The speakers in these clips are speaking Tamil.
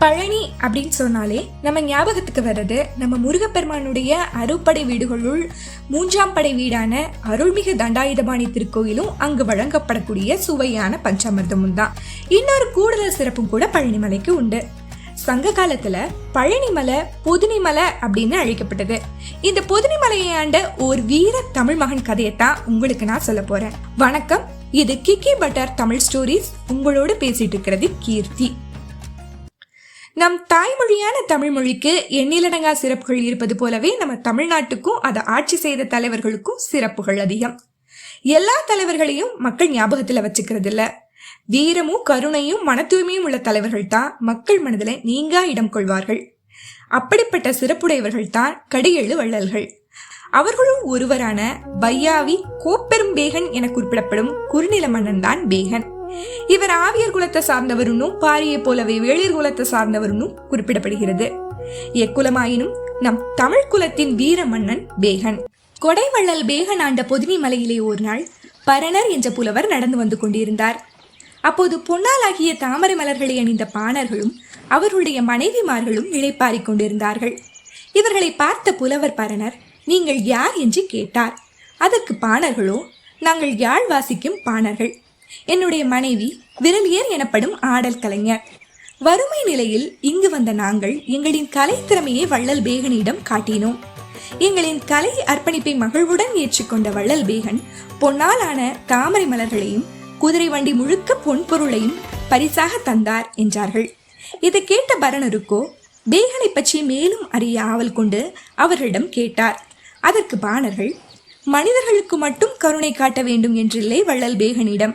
பழனி அப்படின்னு சொன்னாலே நம்ம ஞாபகத்துக்கு வர்றது நம்ம முருகப்பெருமானுடைய அறுபடை வீடுகளுள் 3ஆம் படை வீடான அருள்மிகு தண்டாயுதபாணி திருக்கோயிலும் அங்கு வழங்கப்படக்கூடிய சுவையான பஞ்சாமிர்தமும் தான். இன்னொரு கூடுதல் சிறப்பும் கூட பழனிமலைக்கு உண்டு. சங்க காலத்துல பழனிமலை பொதினிமலை அப்படின்னு அழைக்கப்பட்டது. இந்த பொதினிமலையை ஆண்ட ஒரு வீர தமிழ் மகன் கதையத்தான் உங்களுக்கு நான் சொல்ல போறேன். வணக்கம், இது கிக்கி பட்டர் தமிழ் ஸ்டோரிஸ். உங்களோடு பேசிட்டு இருக்கிறது கீர்த்தி. நம் தாய்மொழியான தமிழ் மொழிக்கு எண்ணிலடங்கா சிறப்புகள் இருப்பது போலவே நம்ம தமிழ்நாட்டுக்கும் அதை ஆட்சி செய்த தலைவர்களுக்கும் சிறப்புகள் அதிகம். எல்லா தலைவர்களையும் மக்கள் ஞாபகத்துல வச்சுக்கிறது இல்ல. வீரமும் கருணையும் மன தூய்மையும் உள்ள தலைவர்கள் தான் மக்கள் மனதில நீங்கா இடம் கொள்வார்கள். அப்படிப்பட்ட சிறப்புடையவர்கள் தான் கடியெழு வள்ளல்கள். அவர்களும் ஒருவரான பையாவி கோப்பெரும் பேகன் என குறிப்பிடப்படும் குறுநில மன்னன் தான் பேகன். இவர் ஆவியர் குலத்தை சார்ந்தவருன்னும் பாரியை போலவே வேளிர் குலத்தை சார்ந்தவருன்னும் குறிப்பிடப்படுகிறது. எக்குலமாயினும் நம் தமிழ் குலத்தின் வீர மன்னன் பேகன். கொடைவள்ளல் பேகன் ஆண்ட பொதினி மலையிலே ஒரு நாள் பரணர் என்ற புலவர் நடந்து வந்து கொண்டிருந்தார். அப்போது பொன்னாலாகிய தாமரை மலர்களை அணிந்த பாணர்களும் அவர்களுடைய மனைவிமார்களும் இளைப்பாறிக் கொண்டிருந்தார்கள். இவர்களை பார்த்த புலவர் பரணர், நீங்கள் யார் என்று கேட்டார். அதற்கு பாணர்களோ, நாங்கள் யாழ் வாசிக்கும் பாணர்கள். என்னுடைய மனைவி விரலியர் எனப்படும் ஆடல் கலைஞர். வறுமை நிலையில் இங்கு வந்த நாங்கள் எங்களின் கலை திறமையை வள்ளல் பேகனிடம் காட்டினோம். எங்களின் கலை அர்ப்பணிப்பை மகிழ்வுடன் ஏற்றுக்கொண்ட வள்ளல் பேகன் பொன்னாலான தாமரை மலர்களையும் குதிரை வண்டி முழுக்க பொன்பொருளையும் பரிசாக தந்தார் என்றார்கள். இதை கேட்ட பரணருக்கோ பேகனை பற்றி மேலும் அறிய ஆவல் கொண்டு அவர்களிடம் கேட்டார். அதற்கு பாணர்கள், மனிதர்களுக்கு மட்டும் கருணை காட்ட வேண்டும் என்றில்லை வள்ளல் பேகனிடம்.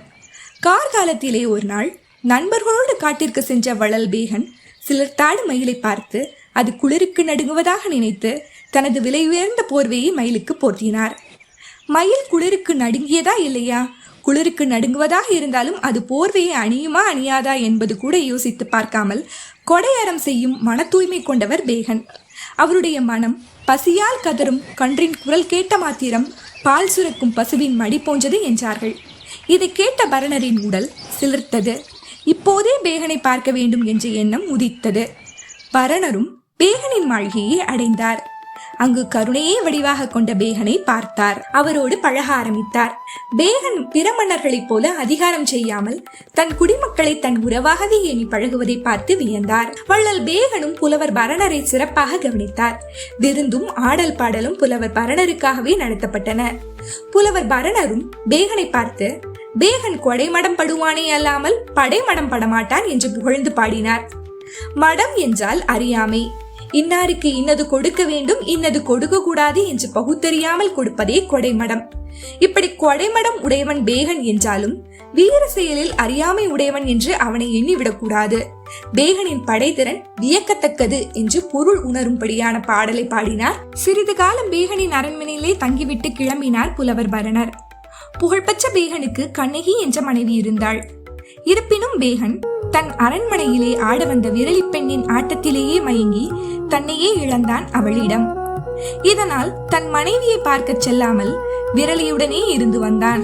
கார்காலத்திலே ஒரு நாள் நண்பர்களோடு காட்டிற்கு சென்ற வள்ளல் பேகன் சிலர் தாடு மயிலை பார்த்து அது குளிருக்கு நடுங்குவதாக நினைத்து தனது விலை உயர்ந்த போர்வையை மயிலுக்கு போர்த்தினார். மயில் குளிருக்கு நடுங்கியதா இல்லையா? குளிருக்கு நடுங்குவதாக இருந்தாலும் அது போர்வையை அணியுமா அணியாதா என்பது கூட யோசித்து பார்க்காமல் கொடையறம் செய்யும் மன தூய்மை கொண்டவர் பேகன். அவருடைய மனம் பசியால் கதரும் கன்றின் குரல் கேட்ட மாத்திரம் பால் சுரக்கும் பசுவின் மடி போன்றது என்றார்கள். இதை கேட்ட பரணரின் உடல் சிலிர்த்தது. இப்போதே பேகனை பார்க்க வேண்டும் என்ற எண்ணம் உதித்தது. பரணரும் பேகனின் மாளிகையை அடைந்தார். அங்கு கருணையே வடிவாக கொண்ட பேகனை பார்த்தார். அவரோடு பழக ஆரம்பித்தார். பேகன் பிற மன்னர்களைப் போல அதிகாரம் செய்யாமல் தன் குடிமக்களை தன் உறவாகவே எண்ணி பழகுவதை பார்த்து வியந்தார். வள்ளல் பேகனும் புலவர் பரணரை சிறப்பாக கவனித்தார். விருந்தும் ஆடல் பாடலும் புலவர் பரணருக்காகவே நடத்தப்பட்டன. புலவர் பரணரும் பேகனை பார்த்து, பேகன் கொடைமடம் படுவானே அல்லாமல் படைமடம் படமாட்டான் என்று புகழ்ந்து பாடினார். மடம் என்றால் அறியாமை. இன்னாருக்கு இன்னது கொடுக்க வேண்டும், இன்னது கொடுக்க கூடாது என்று பகுத்தறியாமல் கொடுப்பதே கொடைமடம். இப்படி கொடைமடம் உடையவன் பேகன் என்றாலும் வீர செயலில் அறியாமை உடையவன் என்று அவனை எண்ணிவிடக்கூடாது. பேகனின் படைத்திறன் வியக்கத்தக்கது என்று பொருள் உணரும்படியான பாடலை பாடினார். சிறிது காலம் பேகனின் அரண்மனையிலே தங்கிவிட்டு கிளம்பினார் புலவர் பரணர். புகழ்பெற்ற பேகனுக்கு கண்ணகி என்ற மனைவி இருந்தாள். இருப்பினும் பேகன் தன் அரண்மனையிலே ஆட வந்த விரலி பெண்ணின் ஆட்டத்திலேயே மயங்கி தன்னையே இழந்தான் அவளிடம். இதனால் தன் மனைவியை பார்க்க செல்லாமல் விரலியுடனே இருந்து வந்தான்.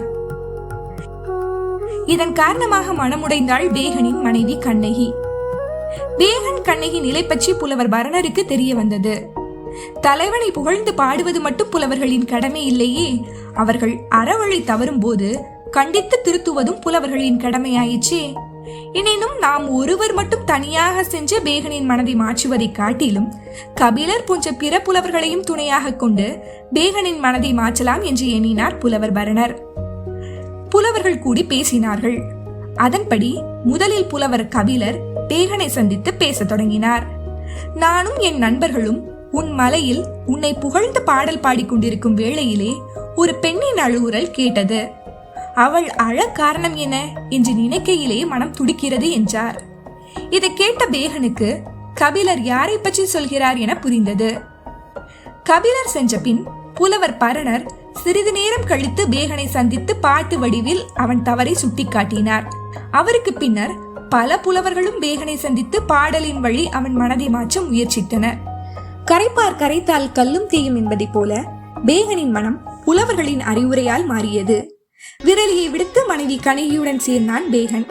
இதன் காரணமாக மனமுடைந்தாள் பேகனின் மனைவி கண்ணகி. பேகன் கண்ணகி நிலை பற்றி புலவர் பரணருக்கு தெரிய வந்தது. தலைவனை புகழ்ந்து பாடுவது மட்டும் புலவர்களின் கடமை இல்லையே, அவர்கள் அறவழி தவறும் போது கண்டித்து திருத்துவதும் புலவர்களின் கடமையாயிற்றே. எனினும் நாம் ஒருவர் மட்டும் தனியாக சென்று பேகனின் மனதை மாற்றுவதை காட்டிலும் கபிலர் போன்ற பிற புலவர்களையும் துணையாக கொண்டு பேகனின் மனதை மாற்றலாம் என்று எண்ணினார் புலவர் பரணர். புலவர்கள் கூடி பேசினார்கள். அதன்படி முதலில் புலவர் கபிலர் பேகனை சந்தித்து பேச தொடங்கினார். நானும் என் நண்பர்களும் உன் மலையில் உன்னை புகழ்ந்து பாடல் பாடிக்கொண்டிருக்கும் வேளையிலே ஒரு பெண்ணின் அழுகுரல் கேட்டது. அவள் அழ காரணம் என்ன என்று நினைக்கையிலே மனம் துடிக்கிறது என்றார். இதை கேட்ட பேகனுக்கு கபிலர் யாரை பற்றி சொல்கிறார் என புரிந்தது. கபிலர் சென்ற பின் புலவர் பரணர் சிறிது நேரம் கழித்து பேகனை சந்தித்து பாட்டு வடிவில் அவன் தவறை சுட்டிக்காட்டினார். அவருக்கு பின்னர் பல புலவர்களும் பேகனை சந்தித்து பாடலின் வழி அவன் மனதை மாற்ற முயற்சித்தனர். கரைப்பார் கரைத்தால் கல்லும் தீயும் என்பதை போல பேகனின் மனம் புலவர்களின் அறிவுரையால் மாறியது. விரலியை விடுத்து மனைவி கண்ணகியுடன் சேர்ந்தான் பேகன்.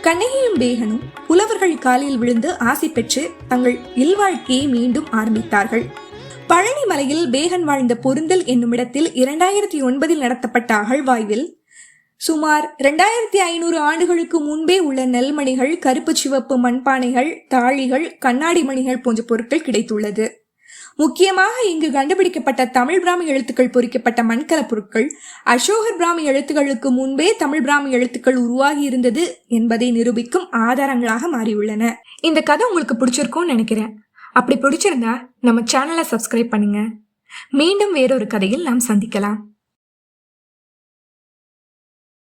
கண்ணகியும் பேகனும் புலவர்கள் காலில் விழுந்து ஆசி பெற்று தங்கள் இல்வாழ்க்கையை மீண்டும் ஆரம்பித்தார்கள். பழனி மலையில் பேகன் வாழ்ந்த பொருந்தல் என்னும் இடத்தில் 2009 நடத்தப்பட்ட அகழ்வாய்வில் சுமார் 2500 ஆண்டுகளுக்கு முன்பே உள்ள நெல்மணிகள், கருப்பு சிவப்பு மண்பானைகள், தாழிகள், கண்ணாடி மணிகள் போன்ற பொருட்கள் கிடைத்துள்ளது. முக்கியமாக இங்கு கண்டுபிடிக்கப்பட்ட தமிழ் பிராமி எழுத்துக்கள் பொறிக்கப்பட்ட மண்கல பொருட்கள் அசோகர் பிராமி எழுத்துக்களுக்கு முன்பே தமிழ் பிராமி எழுத்துக்கள் உருவாகி இருந்தது என்பதை நிரூபிக்கும் ஆதாரங்களாக மாறியுள்ளன. இந்த கதை உங்களுக்கு பிடிச்சிருக்கும்னு நினைக்கிறேன். அப்படி பிடிச்சிருந்தா நம்ம சேனலை சப்ஸ்கிரைப் பண்ணுங்க. மீண்டும் வேறொரு கதையில் நாம் சந்திக்கலாம்.